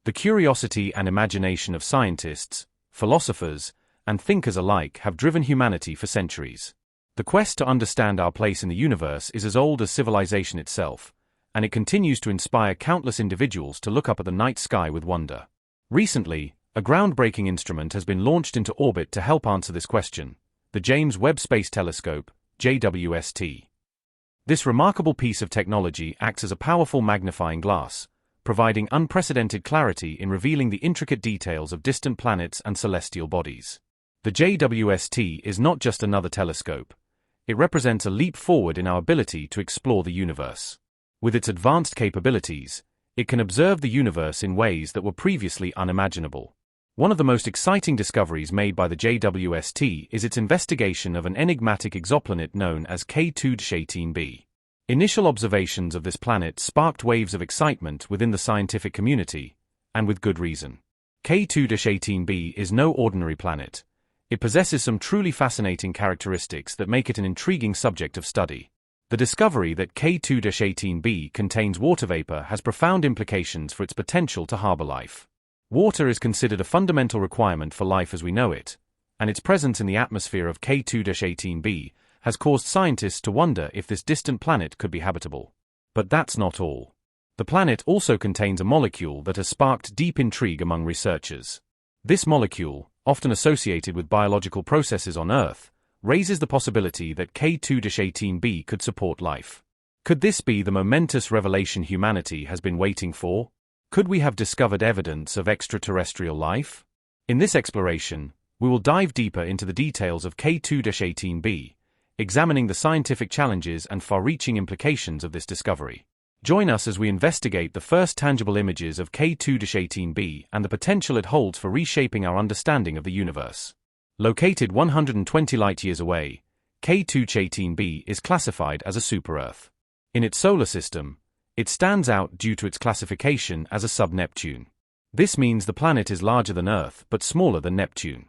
The curiosity and imagination of scientists, philosophers, and thinkers alike have driven humanity for centuries. The quest to understand our place in the universe is as old as civilization itself, and it continues to inspire countless individuals to look up at the night sky with wonder. Recently, a groundbreaking instrument has been launched into orbit to help answer this question: the James Webb Space Telescope, JWST. This remarkable piece of technology acts as a powerful magnifying glass, providing unprecedented clarity in revealing the intricate details of distant planets and celestial bodies. The JWST is not just another telescope. It represents a leap forward in our ability to explore the universe. With its advanced capabilities, it can observe the universe in ways that were previously unimaginable. One of the most exciting discoveries made by the JWST is its investigation of an enigmatic exoplanet known as K2-18b. Initial observations of this planet sparked waves of excitement within the scientific community, and with good reason. K2-18b is no ordinary planet. It possesses some truly fascinating characteristics that make it an intriguing subject of study. The discovery that K2-18b contains water vapor has profound implications for its potential to harbor life. Water is considered a fundamental requirement for life as we know it, and its presence in the atmosphere of K2-18b has caused scientists to wonder if this distant planet could be habitable. But that's not all. The planet also contains a molecule that has sparked deep intrigue among researchers. This molecule, often associated with biological processes on Earth, raises the possibility that K2-18b could support life. Could this be the momentous revelation humanity has been waiting for? Could we have discovered evidence of extraterrestrial life? In this exploration, we will dive deeper into the details of K2-18b, examining the scientific challenges and far-reaching implications of this discovery. Join us as we investigate the first tangible images of K2-18b and the potential it holds for reshaping our understanding of the universe. Located 120 light-years away, K2-18b is classified as a super-Earth. In its solar system, it stands out due to its classification as a sub-Neptune. This means the planet is larger than Earth but smaller than Neptune.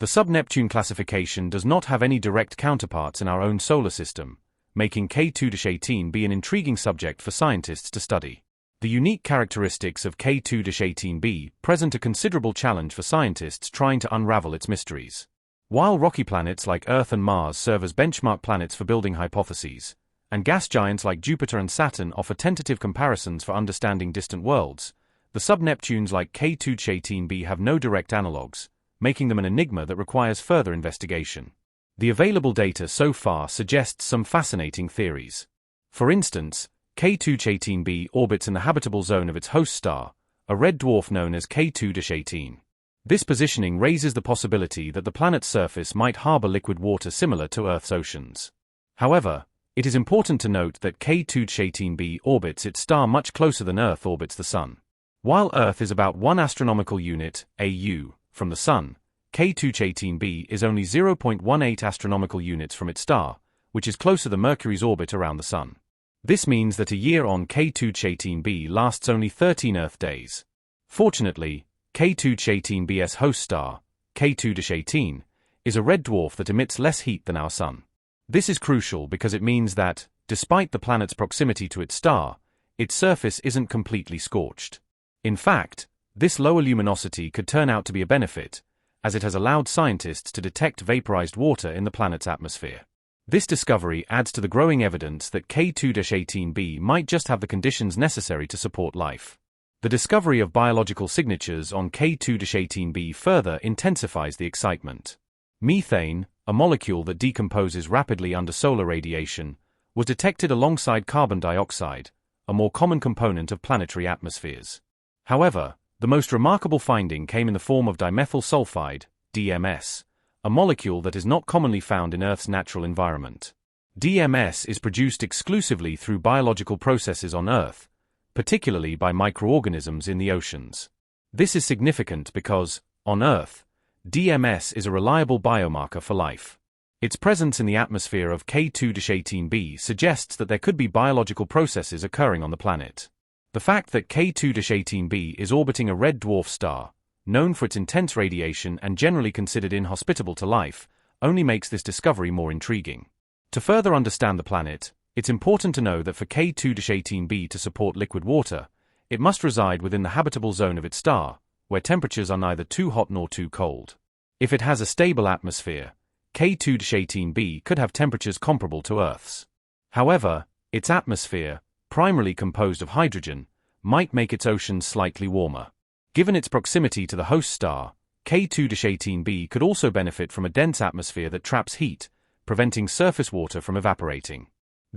The sub-Neptune classification does not have any direct counterparts in our own solar system, making K2-18b an intriguing subject for scientists to study. The unique characteristics of K2-18b present a considerable challenge for scientists trying to unravel its mysteries. While rocky planets like Earth and Mars serve as benchmark planets for building hypotheses, and gas giants like Jupiter and Saturn offer tentative comparisons for understanding distant worlds, the sub-Neptunes like K2-18b have no direct analogues, making them an enigma that requires further investigation. The available data so far suggests some fascinating theories. For instance, K2-18b orbits in the habitable zone of its host star, a red dwarf known as K2-18. This positioning raises the possibility that the planet's surface might harbor liquid water similar to Earth's oceans. However, it is important to note that K2-18b orbits its star much closer than Earth orbits the Sun. While Earth is about 1 astronomical unit, AU, from the Sun, K2-18b is only 0.18 astronomical units from its star, which is closer than Mercury's orbit around the Sun. This means that a year on K2-18b lasts only 13 Earth days. Fortunately, K2-18b's host star, K2-18, is a red dwarf that emits less heat than our Sun. This is crucial because it means that, despite the planet's proximity to its star, its surface isn't completely scorched. In fact, this lower luminosity could turn out to be a benefit, as it has allowed scientists to detect vaporized water in the planet's atmosphere. This discovery adds to the growing evidence that K2-18b might just have the conditions necessary to support life. The discovery of biological signatures on K2-18b further intensifies the excitement. Methane, a molecule that decomposes rapidly under solar radiation, was detected alongside carbon dioxide, a more common component of planetary atmospheres. However, the most remarkable finding came in the form of dimethyl sulfide, DMS, a molecule that is not commonly found in Earth's natural environment. DMS is produced exclusively through biological processes on Earth, particularly by microorganisms in the oceans. This is significant because, on Earth, DMS is a reliable biomarker for life. Its presence in the atmosphere of K2-18b suggests that there could be biological processes occurring on the planet. The fact that K2-18b is orbiting a red dwarf star, known for its intense radiation and generally considered inhospitable to life, only makes this discovery more intriguing. To further understand the planet, it's important to know that for K2-18b to support liquid water, It must reside within the habitable zone of its star, where temperatures are neither too hot nor too cold. If it has a stable atmosphere, K2-18b could have temperatures comparable to Earth's. However, its atmosphere, primarily composed of hydrogen, might make its oceans slightly warmer. Given its proximity to the host star, K2-18b could also benefit from a dense atmosphere that traps heat, preventing surface water from evaporating.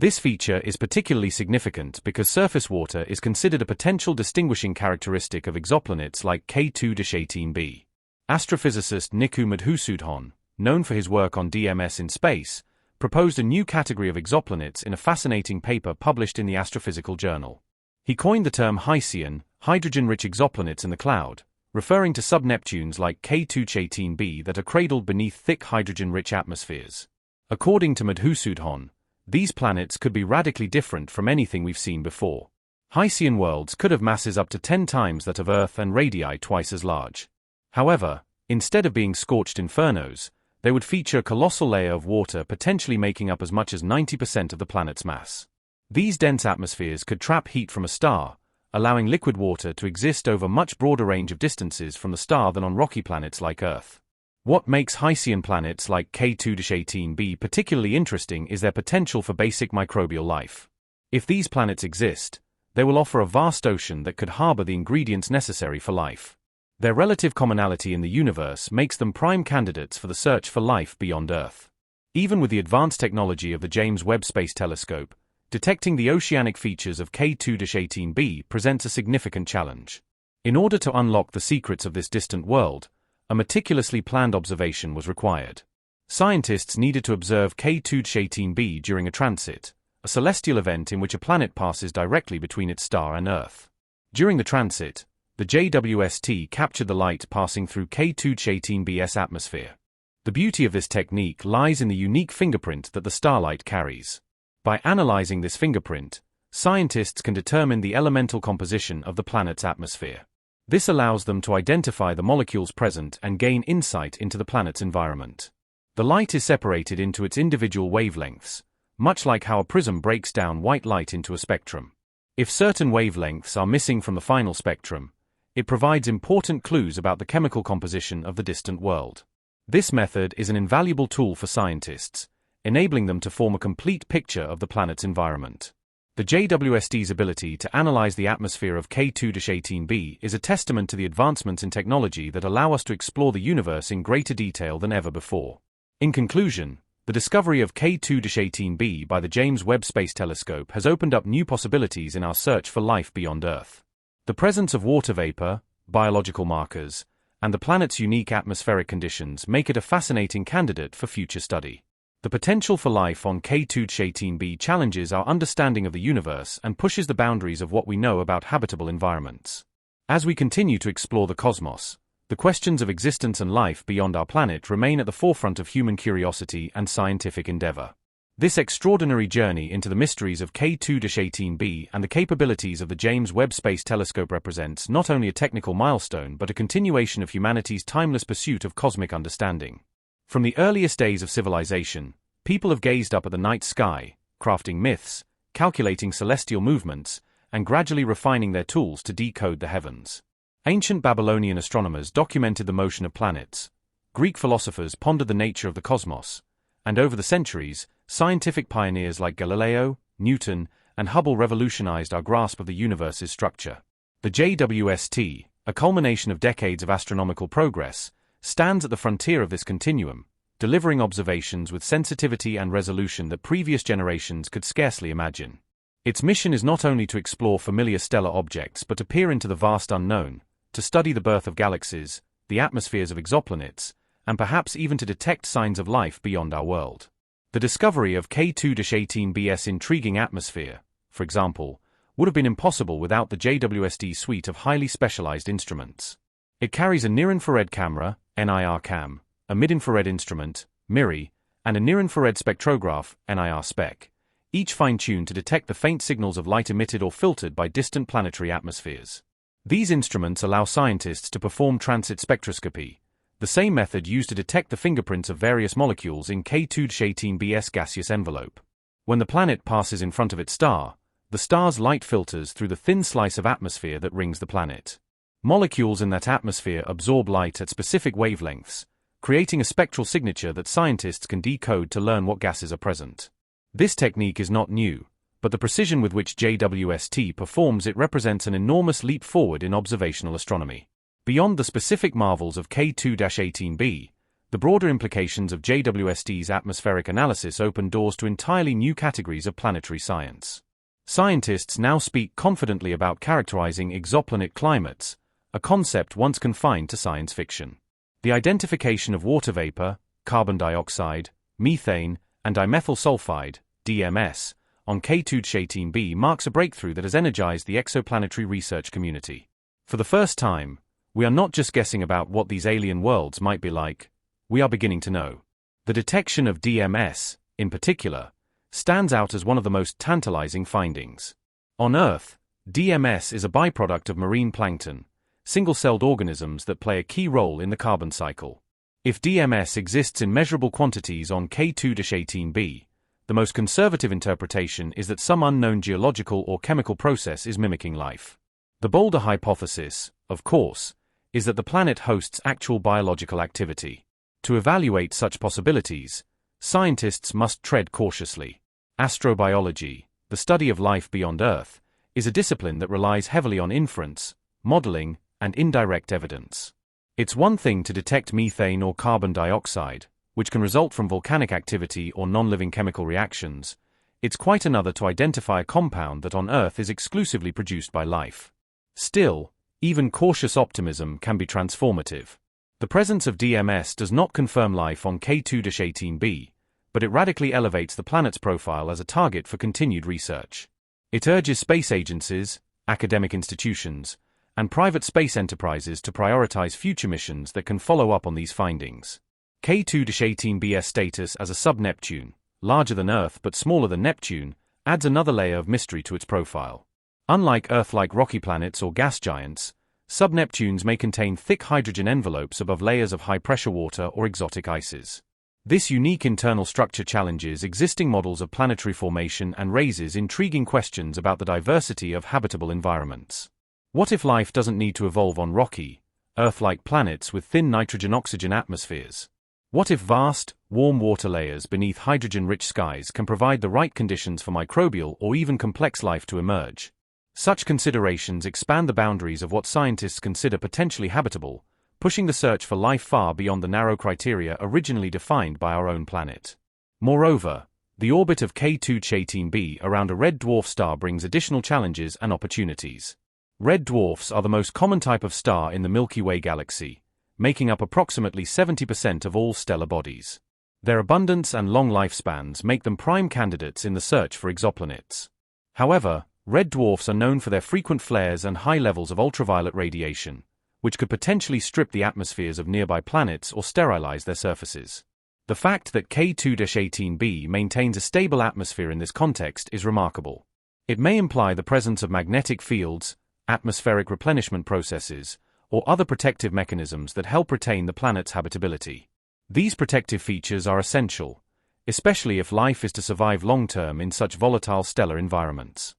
This feature is particularly significant because surface water is considered a potential distinguishing characteristic of exoplanets like K2-18b. Astrophysicist Niku Madhusudhan, known for his work on DMS in space, proposed a new category of exoplanets in a fascinating paper published in the Astrophysical Journal. He coined the term Hycean, hydrogen-rich exoplanets in the cloud, referring to sub-Neptunes like K2-18b that are cradled beneath thick hydrogen-rich atmospheres. According to Madhusudhan, these planets could be radically different from anything we've seen before. Hycean worlds could have masses up to 10 times that of Earth and radii twice as large. However, instead of being scorched infernos, they would feature a colossal layer of water potentially making up as much as 90% of the planet's mass. These dense atmospheres could trap heat from a star, allowing liquid water to exist over a much broader range of distances from the star than on rocky planets like Earth. What makes Hycean planets like K2-18b particularly interesting is their potential for basic microbial life. If these planets exist, they will offer a vast ocean that could harbor the ingredients necessary for life. Their relative commonality in the universe makes them prime candidates for the search for life beyond Earth. Even with the advanced technology of the James Webb Space Telescope, detecting the oceanic features of K2-18b presents a significant challenge. In order to unlock the secrets of this distant world, a meticulously planned observation was required. Scientists needed to observe K2-18b during a transit, a celestial event in which a planet passes directly between its star and Earth. During the transit, the JWST captured the light passing through K2-18b's atmosphere. The beauty of this technique lies in the unique fingerprint that the starlight carries. By analyzing this fingerprint, scientists can determine the elemental composition of the planet's atmosphere. This allows them to identify the molecules present and gain insight into the planet's environment. The light is separated into its individual wavelengths, much like how a prism breaks down white light into a spectrum. If certain wavelengths are missing from the final spectrum, it provides important clues about the chemical composition of the distant world. This method is an invaluable tool for scientists, enabling them to form a complete picture of the planet's environment. The JWST's ability to analyze the atmosphere of K2-18b is a testament to the advancements in technology that allow us to explore the universe in greater detail than ever before. In conclusion, the discovery of K2-18b by the James Webb Space Telescope has opened up new possibilities in our search for life beyond Earth. The presence of water vapor, biological markers, and the planet's unique atmospheric conditions make it a fascinating candidate for future study. The potential for life on K2-18b challenges our understanding of the universe and pushes the boundaries of what we know about habitable environments. As we continue to explore the cosmos, the questions of existence and life beyond our planet remain at the forefront of human curiosity and scientific endeavor. This extraordinary journey into the mysteries of K2-18b and the capabilities of the James Webb Space Telescope represents not only a technical milestone but a continuation of humanity's timeless pursuit of cosmic understanding. From the earliest days of civilization, people have gazed up at the night sky, crafting myths, calculating celestial movements, and gradually refining their tools to decode the heavens. Ancient Babylonian astronomers documented the motion of planets, Greek philosophers pondered the nature of the cosmos, and over the centuries, scientific pioneers like Galileo, Newton, and Hubble revolutionized our grasp of the universe's structure. The JWST, a culmination of decades of astronomical progress, stands at the frontier of this continuum, delivering observations with sensitivity and resolution that previous generations could scarcely imagine. Its mission is not only to explore familiar stellar objects but to peer into the vast unknown, to study the birth of galaxies, the atmospheres of exoplanets, and perhaps even to detect signs of life beyond our world. The discovery of K2-18b's intriguing atmosphere, for example, would have been impossible without the JWST suite of highly specialized instruments. It carries a near-infrared camera, NIR-CAM, a mid-infrared instrument, MIRI, and a near-infrared spectrograph, NIR-SPEC, each fine-tuned to detect the faint signals of light emitted or filtered by distant planetary atmospheres. These instruments allow scientists to perform transit spectroscopy, the same method used to detect the fingerprints of various molecules in K2-18b's gaseous envelope. When the planet passes in front of its star, The star's light filters through the thin slice of atmosphere that rings the planet. Molecules in that atmosphere absorb light at specific wavelengths, creating a spectral signature that scientists can decode to learn what gases are present. This technique is not new, but the precision with which JWST performs it represents an enormous leap forward in observational astronomy. Beyond the specific marvels of K2-18b, the broader implications of JWST's atmospheric analysis open doors to entirely new categories of planetary science. Scientists now speak confidently about characterizing exoplanet climates, a concept once confined to science fiction. The identification of water vapor, carbon dioxide, methane, and dimethyl sulfide, DMS, on K2-18b marks a breakthrough that has energized the exoplanetary research community. For the first time, we are not just guessing about what these alien worlds might be like, we are beginning to know. The detection of DMS, in particular, stands out as one of the most tantalizing findings. On Earth, DMS is a byproduct of marine plankton, single-celled organisms that play a key role in the carbon cycle. If DMS exists in measurable quantities on K2-18b, the most conservative interpretation is that some unknown geological or chemical process is mimicking life. The bolder hypothesis, of course, is that the planet hosts actual biological activity. To evaluate such possibilities, scientists must tread cautiously. Astrobiology, the study of life beyond Earth, is a discipline that relies heavily on inference, modeling, and indirect evidence. It's one thing to detect methane or carbon dioxide, which can result from volcanic activity or non-living chemical reactions. It's quite another to identify a compound that on Earth is exclusively produced by life. Still, even cautious optimism can be transformative. The presence of DMS does not confirm life on K2-18b, but it radically elevates the planet's profile as a target for continued research. It urges space agencies, academic institutions, and private space enterprises to prioritize future missions that can follow up on ththese findings. K2-18b's status as a sub-Neptune, larger than Earth but smaller than Neptune, adds another layer of mystery to its profile. Unlike Earth-like rocky planets or gas giants, sub-Neptunes may contain thick hydrogen envelopes above layers of high-pressure water or exotic ices. This unique internal structure challenges existing models of planetary formation and raises intriguing questions about the diversity of habitable environments. What if life doesn't need to evolve on rocky, Earth-like planets with thin nitrogen-oxygen atmospheres? What if vast, warm water layers beneath hydrogen-rich skies can provide the right conditions for microbial or even complex life to emerge? Such considerations expand the boundaries of what scientists consider potentially habitable, pushing the search for life far beyond the narrow criteria originally defined by our own planet. Moreover, the orbit of K2-18b around a red dwarf star brings additional challenges and opportunities. Red dwarfs are the most common type of star in the Milky Way galaxy, making up approximately 70% of all stellar bodies. Their abundance and long lifespans make them prime candidates in the search for exoplanets. However, red dwarfs are known for their frequent flares and high levels of ultraviolet radiation, which could potentially strip the atmospheres of nearby planets or sterilize their surfaces. The fact that K2-18b maintains a stable atmosphere in this context is remarkable. It may imply the presence of magnetic fields, atmospheric replenishment processes, or other protective mechanisms that help retain the planet's habitability. These protective features are essential, especially if life is to survive long-term in such volatile stellar environments.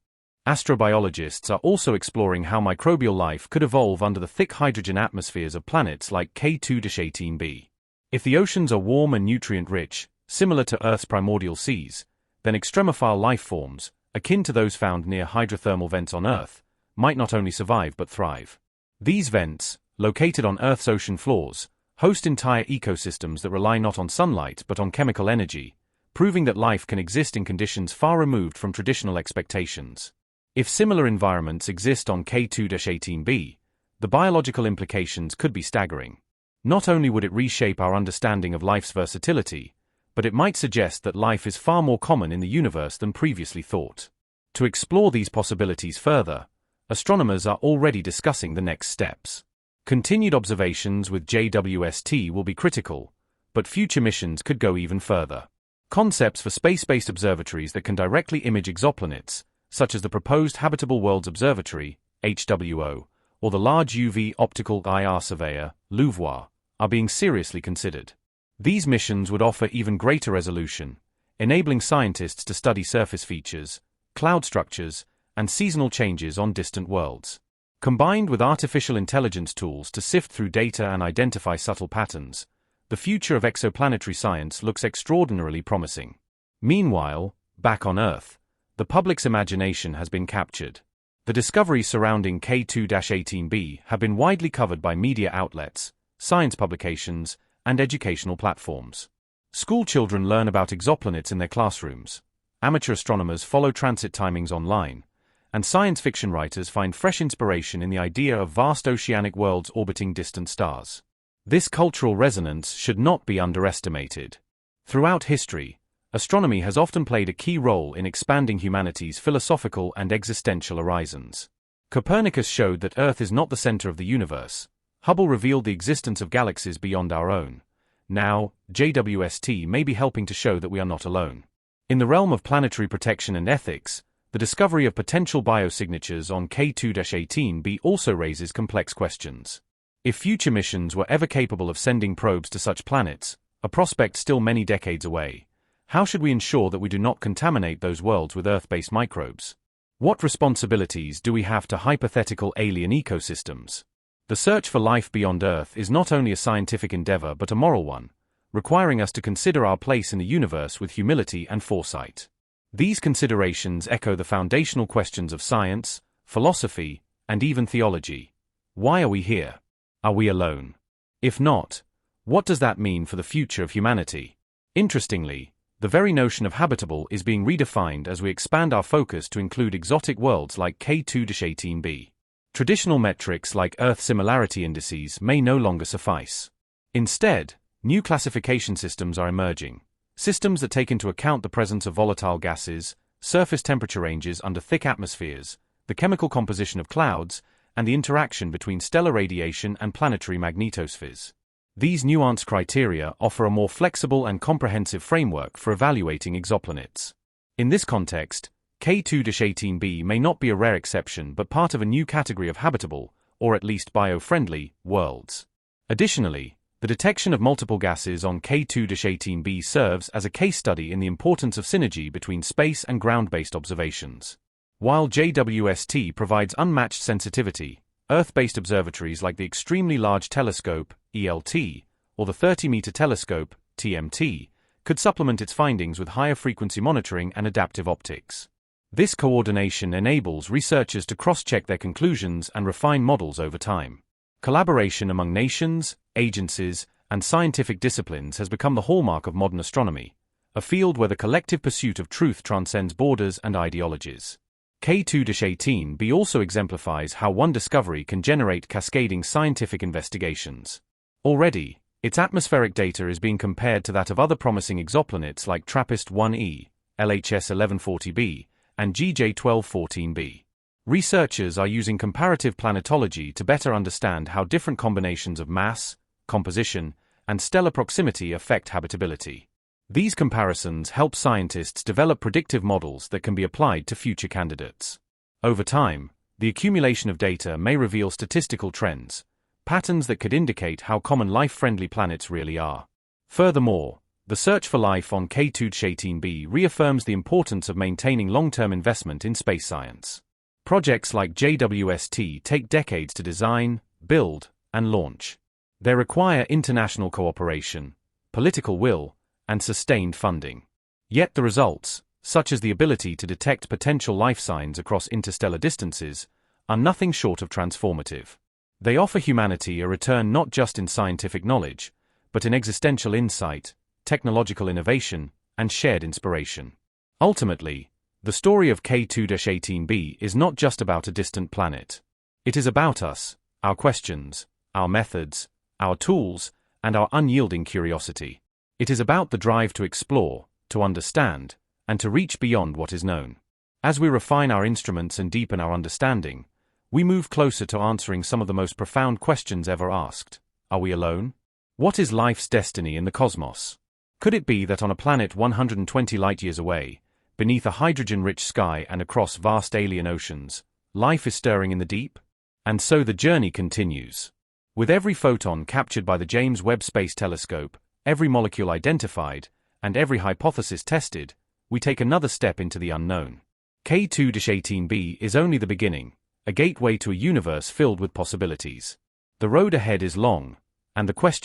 Astrobiologists are also exploring how microbial life could evolve under the thick hydrogen atmospheres of planets like K2-18b. If the oceans are warm and nutrient-rich, similar to Earth's primordial seas, then extremophile life forms, akin to those found near hydrothermal vents on Earth, might not only survive but thrive. These vents, located on Earth's ocean floors, host entire ecosystems that rely not on sunlight but on chemical energy, proving that life can exist in conditions far removed from traditional expectations. If similar environments exist on K2-18b, the biological implications could be staggering. Not only would it reshape our understanding of life's versatility, but it might suggest that life is far more common in the universe than previously thought. To explore these possibilities further, astronomers are already discussing the next steps. Continued observations with JWST will be critical, but future missions could go even further. Concepts for space-based observatories that can directly image exoplanets, such as the proposed Habitable Worlds Observatory, HWO, or the Large UV Optical IR Surveyor, LUVOIR, are being seriously considered. These missions would offer even greater resolution, enabling scientists to study surface features, cloud structures, and seasonal changes on distant worlds. Combined with artificial intelligence tools to sift through data and identify subtle patterns, the future of exoplanetary science looks extraordinarily promising. Meanwhile, back on Earth, the public's imagination has been captured. The discoveries surrounding K2-18b have been widely covered by media outlets, science publications, and educational platforms. School children learn about exoplanets in their classrooms, amateur astronomers follow transit timings online, and science fiction writers find fresh inspiration in the idea of vast oceanic worlds orbiting distant stars. This cultural resonance should not be underestimated. Throughout history, astronomy has often played a key role in expanding humanity's philosophical and existential horizons. Copernicus showed that Earth is not the center of the universe. Hubble revealed the existence of galaxies beyond our own. Now, JWST may be helping to show that we are not alone. In the realm of planetary protection and ethics, the discovery of potential biosignatures on K2-18b also raises complex questions. If future missions were ever capable of sending probes to such planets, a prospect still many decades away, how should we ensure that we do not contaminate those worlds with Earth-based microbes? What responsibilities do we have to hypothetical alien ecosystems? The search for life beyond Earth is not only a scientific endeavor but a moral one, requiring us to consider our place in the universe with humility and foresight. These considerations echo the foundational questions of science, philosophy, and even theology. Why are we here? Are we alone? If not, what does that mean for the future of humanity? Interestingly, the very notion of habitable is being redefined as we expand our focus to include exotic worlds like K2-18b. Traditional metrics like Earth similarity indices may no longer suffice. Instead, new classification systems are emerging. Systems that take into account the presence of volatile gases, surface temperature ranges under thick atmospheres, the chemical composition of clouds, and the interaction between stellar radiation and planetary magnetospheres. These nuanced criteria offer a more flexible and comprehensive framework for evaluating exoplanets. In this context, K2-18b may not be a rare exception but part of a new category of habitable, or at least bio-friendly, worlds. Additionally, the detection of multiple gases on K2-18b serves as a case study in the importance of synergy between space and ground-based observations. While JWST provides unmatched sensitivity, Earth-based observatories like the Extremely Large Telescope, ELT, or the 30-meter telescope, TMT, could supplement its findings with higher frequency monitoring and adaptive optics. This coordination enables researchers to cross-check their conclusions and refine models over time. Collaboration among nations, agencies, and scientific disciplines has become the hallmark of modern astronomy, a field where the collective pursuit of truth transcends borders and ideologies. K2-18b also exemplifies how one discovery can generate cascading scientific investigations. Already, its atmospheric data is being compared to that of other promising exoplanets like TRAPPIST-1e, LHS-1140b, and GJ-1214b. Researchers are using comparative planetology to better understand how different combinations of mass, composition, and stellar proximity affect habitability. These comparisons help scientists develop predictive models that can be applied to future candidates. Over time, the accumulation of data may reveal statistical trends, patterns that could indicate how common life-friendly planets really are. Furthermore, the search for life on K2-18b reaffirms the importance of maintaining long-term investment in space science. Projects like JWST take decades to design, build, and launch. They require international cooperation, political will, and sustained funding. Yet the results, such as the ability to detect potential life signs across interstellar distances, are nothing short of transformative. They offer humanity a return not just in scientific knowledge, but in existential insight, technological innovation, and shared inspiration. Ultimately, the story of K2-18b is not just about a distant planet. It is about us, our questions, our methods, our tools, and our unyielding curiosity. It is about the drive to explore, to understand, and to reach beyond what is known. As we refine our instruments and deepen our understanding, we move closer to answering some of the most profound questions ever asked. Are we alone? What is life's destiny in the cosmos? Could it be that on a planet 120 light-years away, beneath a hydrogen-rich sky and across vast alien oceans, life is stirring in the deep? And so the journey continues. With every photon captured by the James Webb Space Telescope, every molecule identified, and every hypothesis tested, we take another step into the unknown. K2-18b is only the beginning, a gateway to a universe filled with possibilities. The road ahead is long, and the question